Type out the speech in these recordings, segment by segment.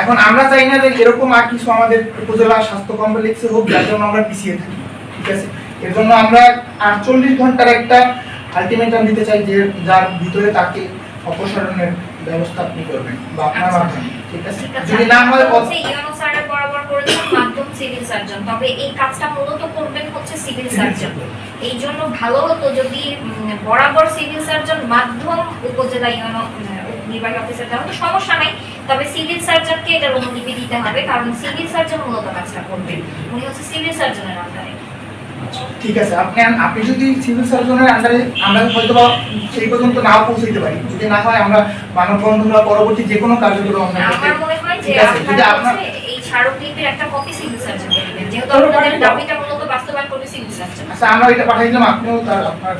এখন আমরা চাই না যে এরকম আর কিছু আমাদের উপজেলা স্বাস্থ্য কমপ্লেক্সে হোক, যার জন্য আমরা পিছিয়ে থাকি। ঠিক আছে, এর জন্য আমরা 48 ঘন্টার একটা আলটিমেটাম দিতে চাই, যে যার ভিতরে তাকে অপসারণের ব্যবস্থা আপনি করবেন বা আপনার মাধ্যমে। ঠিক আছে, যদি না হয় ইউনো স্যারের বরাবর করেছেন মাধ্যম সিভিল সার্জন, তবে এই কাজটা মূলত করবেন হচ্ছে সিভিল সার্জন। এই জন্য ভালো হতো যদি বরাবর সিভিল সার্জন মাধ্যম উপজেলা ইউনো নির্বাহী অফিসার দেওয়া হতো, সমস্যা নাই। তবে সিভিল সার্জনকে এটার অনুমতি দিতে হবে, কারণ সিভিল সার্জন মূলত কাজটা করবেন, উনি হচ্ছে সিভিল সার্জনের আন্ডারে। ঠিক আছে, আপনি যদি সিভিল সার্জনের আন্ডারে, আমরা হয়তো বা সেই পর্যন্ত নাও পৌঁছাইতে পারি, যদি না হয় আমরা মানববন্ধন বা পরবর্তী যে কোনো কার্যক্রম আমরা আমার মনে হয় যে আপনারা এই স্মারকলিপির একটা কপি সিভিল সার্জন দিবেন, যেহেতু আপনাদের দাবিটা মূলত বাস্তবায়ন করবে সিভিল সার্জন। আচ্ছা, আমরা এটা পাঠিয়ে দিলাম, আপনিও তার আপনার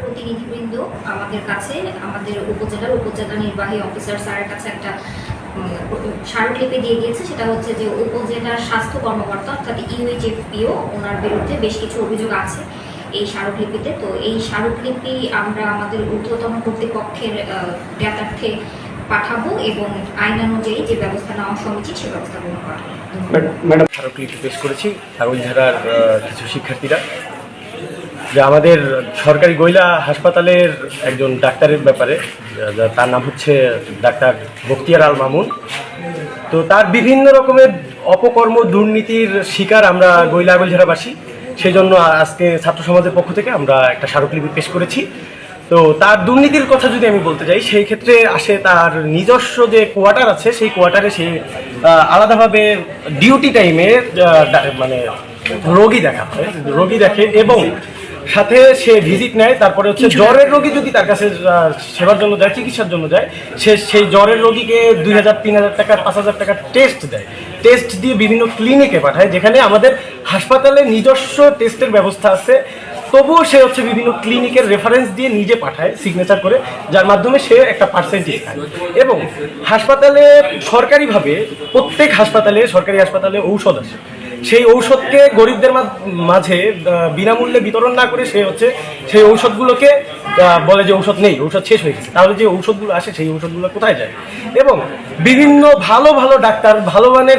প্রতিনিধিবৃন্দ আমাদের কাছে, আমাদের উপজেলা নির্বাহী অফিসার স্যারের কাছে একটা স্মারকলিপি দিয়ে দিয়েছে। সেটা হচ্ছে যে উপজেলার স্বাস্থ্য কর্মকর্তা অর্থাৎ ইউএইচএফপিও, ওনার বিরুদ্ধে বেশ কিছু অভিযোগ আছে এই স্মারকলিপিতে। তো এই স্মারকলিপি আমরা আমাদের ঊর্ধ্বতন কর্তৃপক্ষের জ্ঞাতার্থে পাঠাবো এবং আইন অনুযায়ী যে ব্যবস্থা নেওয়া সমীচীন সে ব্যবস্থা গ্রহণ করা হবে। ম্যাডাম, স্মারকলিপি পেশ করেছি কাগজধারার কিছু শিক্ষার্থীরা, যে আমাদের সরকারি গইলা হাসপাতালের একজন ডাক্তারের ব্যাপারে, তার নাম হচ্ছে ডাক্তার বখতিয়ার আল মামুন। তো তার বিভিন্ন রকমের অপকর্ম দুর্নীতির শিকার আমরা গইলা আগলঝাড়াবাসী, সেই জন্য আজকে ছাত্র সমাজের পক্ষ থেকে আমরা একটা স্মারকলিপি পেশ করেছি। তো তার দুর্নীতির কথা যদি আমি বলতে যাই, সেই ক্ষেত্রে আসে তার নিজস্ব যে কোয়ার্টার আছে, সেই কোয়ার্টারে সে আলাদাভাবে ডিউটি টাইমে মানে রোগী দেখে এবং সাথে সে ভিজিট নেয়। তারপরে হচ্ছে জ্বরের রোগী যদি তার কাছে সেবার জন্য যায়, চিকিৎসার জন্য যায়, সে সেই জ্বরের রোগীকে 2000-3000 টাকা 5000 টাকার টেস্ট দেয়। টেস্ট দিয়ে বিভিন্ন ক্লিনিকে পাঠায়, যেখানে আমাদের হাসপাতালে নিজস্ব টেস্টের ব্যবস্থা আছে, তবুও সে হচ্ছে বিভিন্ন ক্লিনিকের রেফারেন্স দিয়ে নিজে পাঠায় সিগনেচার করে, যার মাধ্যমে সে একটা পার্সেন্টেজ পায়। এবং হাসপাতালে সরকারিভাবে প্রত্যেক সরকারি হাসপাতালে ঔষধ আছে, সেই ঔষধকে গরিবদের মাঝে বিনামূল্যে বিতরণ না করে সে হচ্ছে সেই ঔষধগুলোকে বলে যে ঔষধ নেই, ঔষধ শেষ হয়ে গেছে। তাহলে যে ঔষধগুলো আসে সেই ঔষধগুলো কোথায় যায়? এবং বিভিন্ন ভালো ভালো ডাক্তার, ভালো মানের